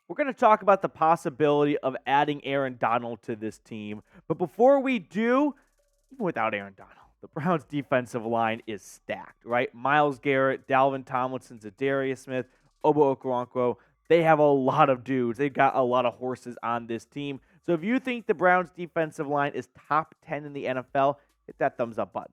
We're going to talk about the possibility of adding Aaron Donald to this team. But before we do, even without Aaron Donald, the Browns' defensive line is stacked, right? Myles Garrett, Dalvin Tomlinson, Za'Darius Smith, Obo Okoronkwo. They have a lot of dudes. They've got a lot of horses on this team. So if you think the Browns' defensive line is top 10 in the NFL, hit that thumbs up button.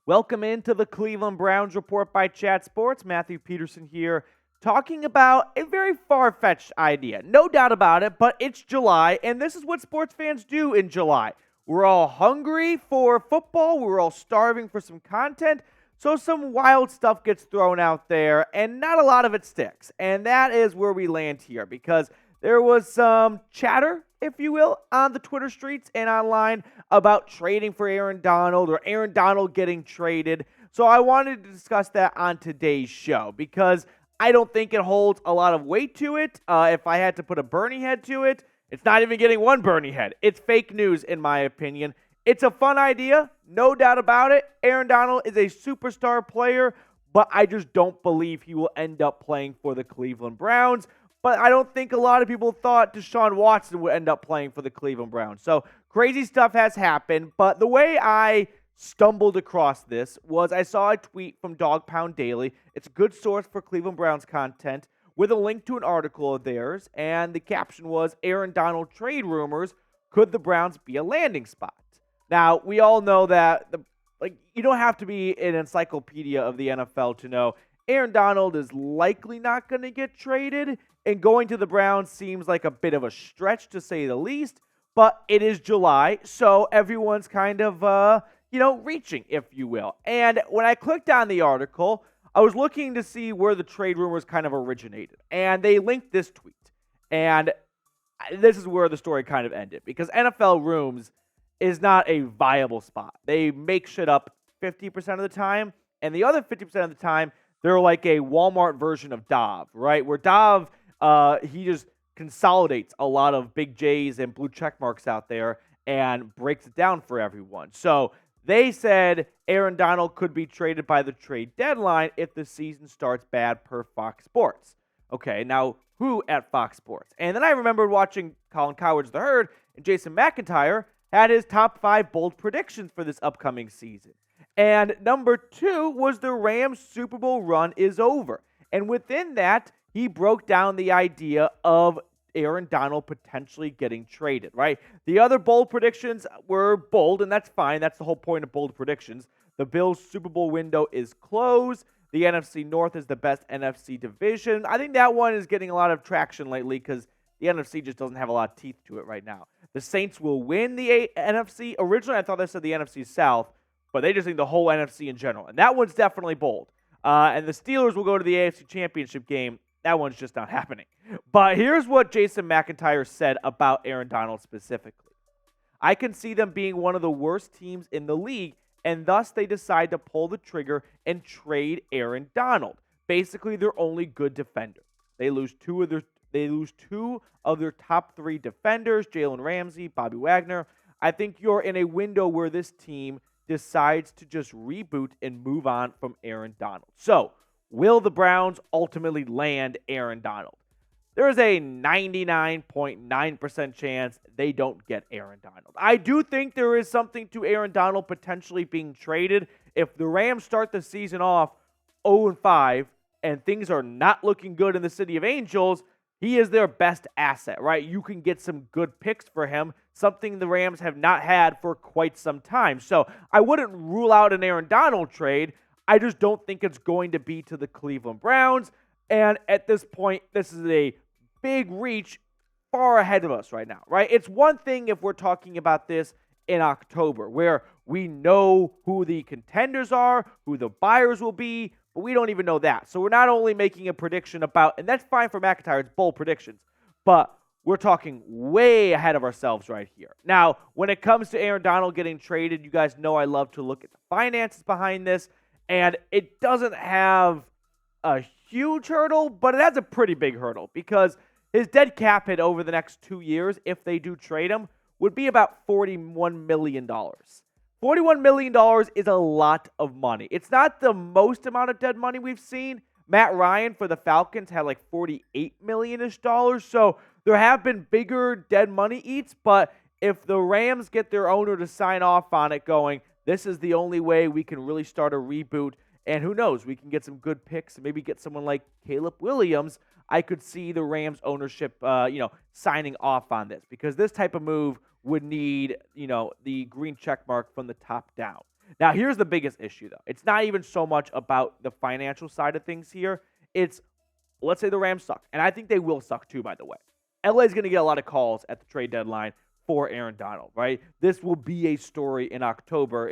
Welcome into the Cleveland Browns Report by Chat Sports. Matthew Peterson here, talking about a very far-fetched idea. No doubt about it, but it's July, and this is what sports fans do in July. We're all hungry for football. We're all starving for some content. So some wild stuff gets thrown out there, and not a lot of it sticks. And that is where we land here, because there was some chatter, if you will, on the Twitter streets and online about trading for Aaron Donald or Aaron Donald getting traded. So I wanted to discuss that on today's show because I don't think it holds a lot of weight to it. If I had to put a Bernie head to it, it's not even getting one Bernie head. It's fake news, in my opinion. It's a fun idea, no doubt about it. Aaron Donald is a superstar player, but I just don't believe he will end up playing for the Cleveland Browns. But I don't think a lot of people thought Deshaun Watson would end up playing for the Cleveland Browns. So crazy stuff has happened. But the way I stumbled across this was I saw a tweet from Dog Pound Daily. It's a good source for Cleveland Browns content with a link to an article of theirs. And the caption was, Aaron Donald trade rumors. Could the Browns be a landing spot? Now, we all know that you don't have to be an encyclopedia of the NFL to know Aaron Donald is likely not going to get traded, and going to the Browns seems like a bit of a stretch to say the least, but it is July, so everyone's kind of, reaching, if you will. And when I clicked on the article, I was looking to see where the trade rumors kind of originated, and they linked this tweet. And this is where the story kind of ended, because NFL Rooms is not a viable spot. They make shit up 50% of the time, and the other 50% of the time, they're like a Walmart version of Dov, right? Where Dov, he just consolidates a lot of big J's and blue check marks out there and breaks it down for everyone. So they said Aaron Donald could be traded by the trade deadline if the season starts bad per Fox Sports. Okay, now who at Fox Sports? And then I remembered watching Colin Cowherd's The Herd, and Jason McIntyre had his top 5 bold predictions for this upcoming season. And number 2 was the Rams' Super Bowl run is over. And within that, he broke down the idea of Aaron Donald potentially getting traded, right? The other bold predictions were bold, and that's fine. That's the whole point of bold predictions. The Bills' Super Bowl window is closed. The NFC North is the best NFC division. I think that one is getting a lot of traction lately because the NFC just doesn't have a lot of teeth to it right now. The Saints will win the NFC. Originally, I thought they said the NFC South, but they just think the whole NFC in general. And that one's definitely bold. And the Steelers will go to the AFC Championship game. That one's just not happening. But here's what Jason McIntyre said about Aaron Donald specifically. I can see them being one of the worst teams in the league, and thus they decide to pull the trigger and trade Aaron Donald. Basically, their only good defender. They lose two of their top 3 defenders, Jalen Ramsey, Bobby Wagner. I think you're in a window where this team decides to just reboot and move on from Aaron Donald. So, will the Browns ultimately land Aaron Donald? There is a 99.9% chance they don't get Aaron Donald. I do think there is something to Aaron Donald potentially being traded. If the Rams start the season off 0-5 and things are not looking good in the City of Angels, he is their best asset, right? You can get some good picks for him, something the Rams have not had for quite some time. So I wouldn't rule out an Aaron Donald trade. I just don't think it's going to be to the Cleveland Browns. And at this point, this is a big reach far ahead of us right now, right? It's one thing if we're talking about this in October, where we know who the contenders are, who the buyers will be, but we don't even know that. So we're not only making a prediction about, and that's fine for McIntyre, it's bold predictions, but we're talking way ahead of ourselves right here. Now, when it comes to Aaron Donald getting traded, you guys know I love to look at the finances behind this, and it doesn't have a huge hurdle, but it has a pretty big hurdle because his dead cap hit over the next 2 years, if they do trade him, would be about $41 million. $41 million is a lot of money. It's not the most amount of dead money we've seen. Matt Ryan for the Falcons had like $48 million-ish dollars. So there have been bigger dead money eats, but if the Rams get their owner to sign off on it going, this is the only way we can really start a reboot, and who knows, we can get some good picks and maybe get someone like Caleb Williams, I could see the Rams ownership, signing off on this, because this type of move would need, the green check mark from the top down. Now, here's the biggest issue, though. It's not even so much about the financial side of things here. It's, let's say the Rams suck, and I think they will suck too, by the way. LA is going to get a lot of calls at the trade deadline for Aaron Donald, right? This will be a story in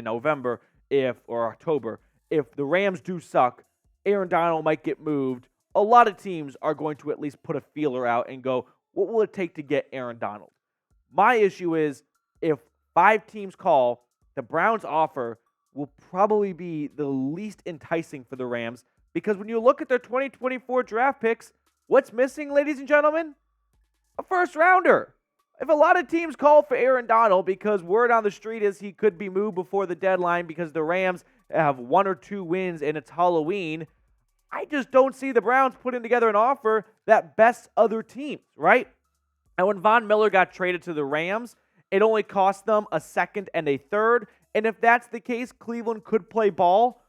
November, or October. If the Rams do suck, Aaron Donald might get moved. A lot of teams are going to at least put a feeler out and go, what will it take to get Aaron Donald? My issue is, if 5 teams call, the Browns' offer will probably be the least enticing for the Rams, because when you look at their 2024 draft picks, what's missing, ladies and gentlemen? A first rounder. If a lot of teams call for Aaron Donald because word on the street is he could be moved before the deadline because the Rams have 1 or 2 wins and it's Halloween, I just don't see the Browns putting together an offer that bests other teams, right? And when Von Miller got traded to the Rams, it only cost them a second and a third. And if that's the case, Cleveland could play ball.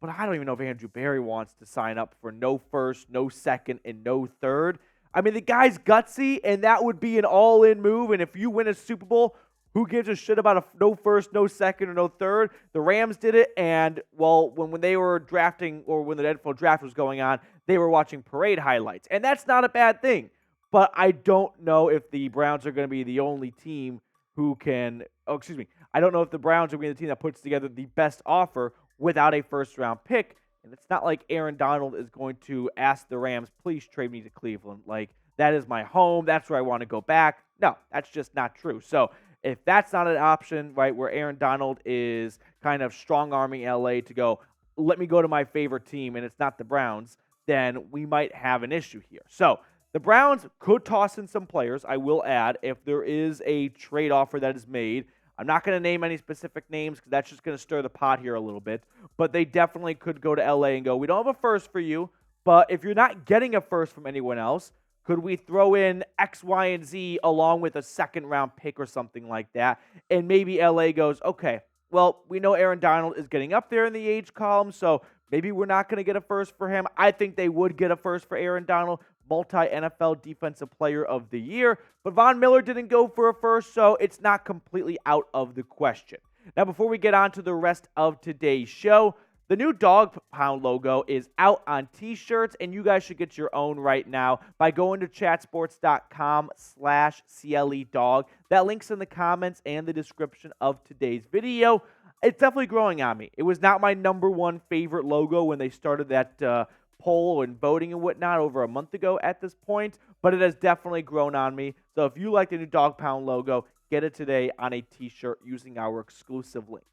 But I don't even know if Andrew Berry wants to sign up for no first, no second, and no third. I mean, the guy's gutsy, and that would be an all-in move. And if you win a Super Bowl, who gives a shit about a no first, no second, or no third? The Rams did it, and, well, when they were drafting, or when the NFL draft was going on, they were watching parade highlights. And that's not a bad thing. But I don't know if the Browns are going to be the only team who can, I don't know if the Browns are going to be the team that puts together the best offer without a first-round pick. And it's not like Aaron Donald is going to ask the Rams, please trade me to Cleveland. Like, that is my home. That's where I want to go back. No, that's just not true. So if that's not an option, right, where Aaron Donald is kind of strong-arming LA to go, let me go to my favorite team, and it's not the Browns, then we might have an issue here. So the Browns could toss in some players, I will add, if there is a trade offer that is made. I'm not going to name any specific names because that's just going to stir the pot here a little bit. But they definitely could go to LA and go, we don't have a first for you, but if you're not getting a first from anyone else, could we throw in X, Y, and Z along with a second-round pick or something like that? And maybe LA goes, okay, well, we know Aaron Donald is getting up there in the age column, so maybe we're not going to get a first for him. I think they would get a first for Aaron Donald, multi-NFL Defensive Player of the Year. But Von Miller didn't go for a first, so it's not completely out of the question. Now, before we get on to the rest of today's show, the new Dog Pound logo is out on T-shirts, and you guys should get your own right now by going to chatsports.com/CLEdog. That link's in the comments and the description of today's video. It's definitely growing on me. It was not my number one favorite logo when they started that poll and voting and whatnot over a month ago at this point, but it has definitely grown on me. So if you like the new Dog Pound logo, get it today on a T-shirt using our exclusive link.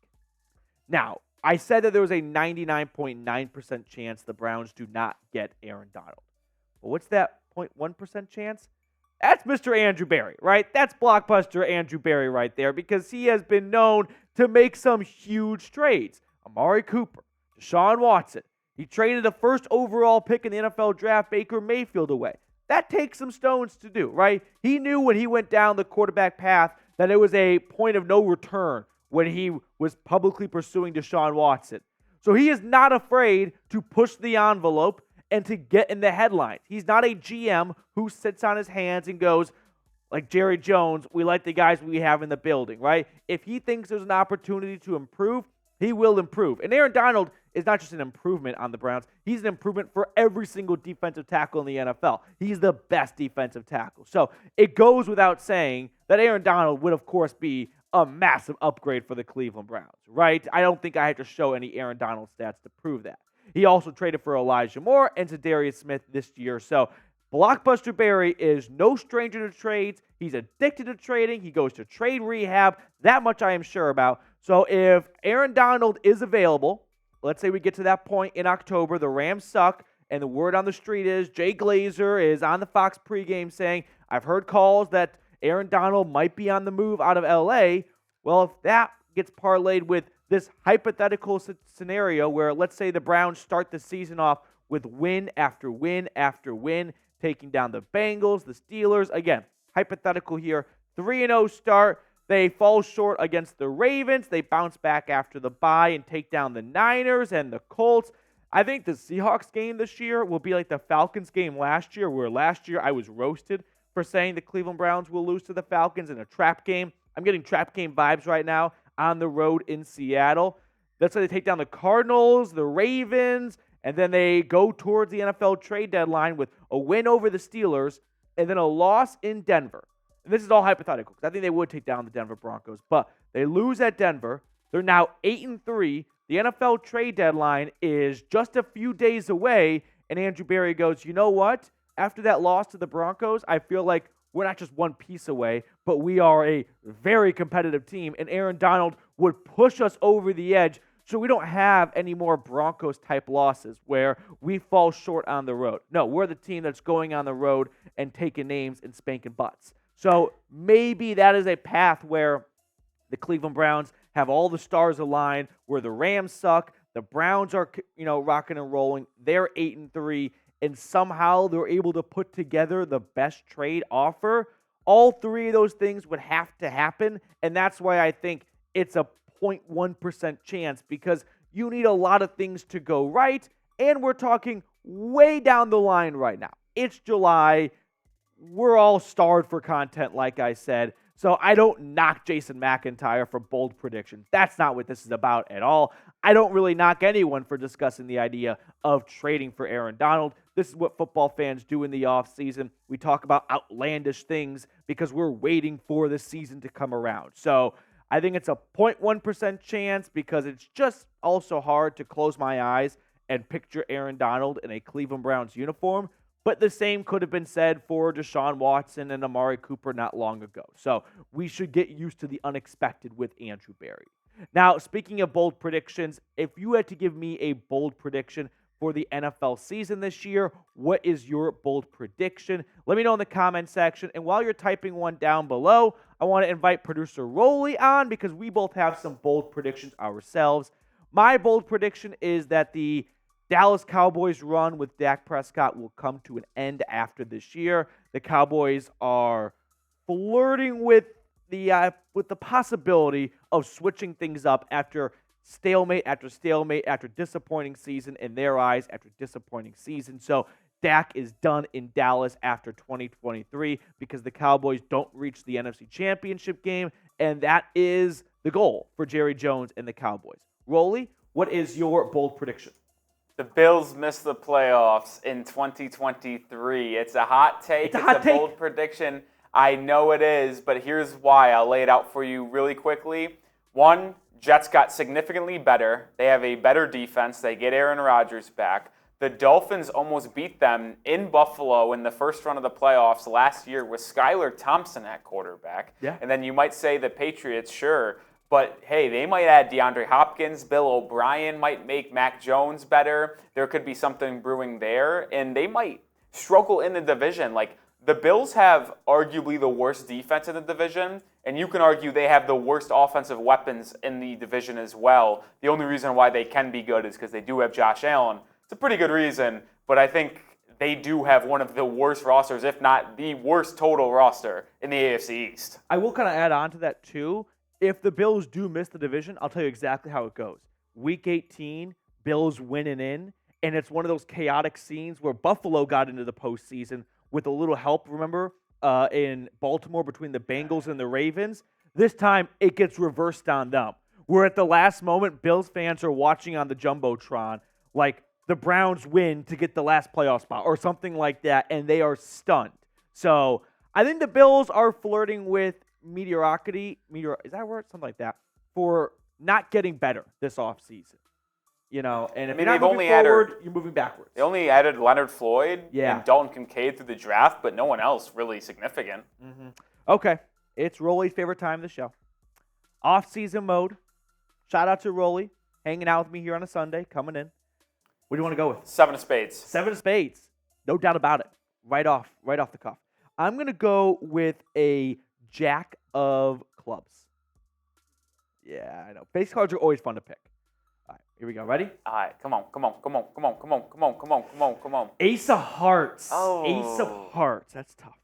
Now, I said that there was a 99.9% chance the Browns do not get Aaron Donald. Well, what's that 0.1% chance? That's Mr. Andrew Berry, right? That's blockbuster Andrew Berry right there, because he has been known to make some huge trades. Amari Cooper, Deshaun Watson. He traded the first overall pick in the NFL draft, Baker Mayfield, away. That takes some stones to do, right? He knew when he went down the quarterback path that it was a point of no return when he was publicly pursuing Deshaun Watson. So he is not afraid to push the envelope and to get in the headlines. He's not a GM who sits on his hands and goes, like Jerry Jones, we like the guys we have in the building, right? If he thinks there's an opportunity to improve, he will improve. And Aaron Donald is not just an improvement on the Browns. He's an improvement for every single defensive tackle in the NFL. He's the best defensive tackle. So it goes without saying that Aaron Donald would, of course, be a massive upgrade for the Cleveland Browns, right? I don't think I have to show any Aaron Donald stats to prove that. He also traded for Elijah Moore and Za'Darius Smith this year. So Blockbuster Berry is no stranger to trades. He's addicted to trading. He goes to trade rehab. That much I am sure about. So if Aaron Donald is available, let's say we get to that point in October, the Rams suck, and the word on the street is Jay Glazer is on the Fox pregame saying, I've heard calls that Aaron Donald might be on the move out of LA. Well, if that gets parlayed with this hypothetical scenario where, let's say, the Browns start the season off with win after win after win, taking down the Bengals, the Steelers. Again, hypothetical here. 3-0 start. They fall short against the Ravens. They bounce back after the bye and take down the Niners and the Colts. I think the Seahawks game this year will be like the Falcons game last year, where last year I was roasted for saying the Cleveland Browns will lose to the Falcons in a trap game. I'm getting trap game vibes right now on the road in Seattle. That's why they take down the Cardinals, the Ravens, and then they go towards the NFL trade deadline with a win over the Steelers and then a loss in Denver. And this is all hypothetical because I think they would take down the Denver Broncos. But they lose at Denver. They're now 8-3. The NFL trade deadline is just a few days away. And Andrew Berry goes, you know what? After that loss to the Broncos, I feel like we're not just one piece away, but we are a very competitive team. And Aaron Donald would push us over the edge so we don't have any more Broncos-type losses where we fall short on the road. No, we're the team that's going on the road and taking names and spanking butts. So maybe that is a path where the Cleveland Browns have all the stars aligned, where the Rams suck, the Browns are, rocking and rolling, they're 8-3, and somehow they're able to put together the best trade offer. All three of those things would have to happen, and that's why I think it's a 0.1% chance, because you need a lot of things to go right, and we're talking way down the line right now. It's July. We're all starved for content, like I said. So I don't knock Jason McIntyre for bold predictions. That's not what this is about at all. I don't really knock anyone for discussing the idea of trading for Aaron Donald. This is what football fans do in the offseason. We talk about outlandish things because we're waiting for the season to come around. So I think it's a 0.1% chance because it's just also hard to close my eyes and picture Aaron Donald in a Cleveland Browns uniform. But the same could have been said for Deshaun Watson and Amari Cooper not long ago. So we should get used to the unexpected with Andrew Berry. Now, speaking of bold predictions, if you had to give me a bold prediction for the NFL season this year, what is your bold prediction? Let me know in the comment section. And while you're typing one down below, I want to invite producer Rolly on because we both have some bold predictions ourselves. My bold prediction is that the Dallas Cowboys run with Dak Prescott will come to an end after this year. The Cowboys are flirting with the possibility of switching things up after stalemate after disappointing season in their eyes after disappointing season. So Dak is done in Dallas after 2023 because the Cowboys don't reach the NFC Championship game, and that is the goal for Jerry Jones and the Cowboys. Rolly, what is your bold prediction? The Bills missed the playoffs in 2023. It's a hot take. It's a bold prediction. I know it is, but here's why. I'll lay it out for you really quickly. One, Jets got significantly better. They have a better defense. They get Aaron Rodgers back. The Dolphins almost beat them in Buffalo in the first round of the playoffs last year with Skylar Thompson at quarterback. Yeah. And then you might say the Patriots, sure. But, hey, they might add DeAndre Hopkins. Bill O'Brien might make Mac Jones better. There could be something brewing there. And they might struggle in the division. Like, the Bills have arguably the worst defense in the division. And you can argue they have the worst offensive weapons in the division as well. The only reason why they can be good is because they do have Josh Allen. It's a pretty good reason. But I think they do have one of the worst rosters, if not the worst total roster in the AFC East. I will kind of add on to that, too. If the Bills do miss the division, I'll tell you exactly how it goes. Week 18, Bills winning in, and it's one of those chaotic scenes where Buffalo got into the postseason with a little help, remember, in Baltimore between the Bengals and the Ravens. This time, it gets reversed on them. Where at the last moment, Bills fans are watching on the Jumbotron, like the Browns win to get the last playoff spot or something like that, and they are stunned. So I think the Bills are flirting with mediocrity, is that a word? Something like that, for not getting better this offseason. And if you're not moving forward, you're moving backwards. They only added Leonard Floyd and Dalton Kincaid through the draft, but no one else really significant. Mm-hmm. Okay, it's Rolly's favorite time of the show. Off-season mode. Shout out to Rolly, hanging out with me here on a Sunday, coming in. What do you want to go with? 7 of spades. 7 of spades. No doubt about it. Right off the cuff. I'm going to go with a Jack of clubs. Yeah, I know. Base cards are always fun to pick. All right, here we go. Ready? All right, come on. Ace of Hearts. Oh. Ace of Hearts. That's tough.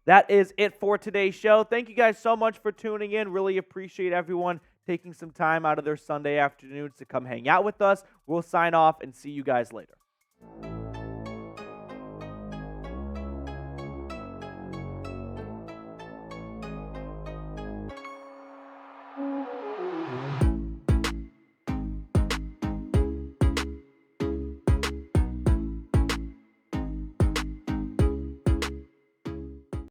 That is it for today's show. Thank you guys so much for tuning in. Really appreciate everyone taking some time out of their Sunday afternoons to come hang out with us. We'll sign off and see you guys later.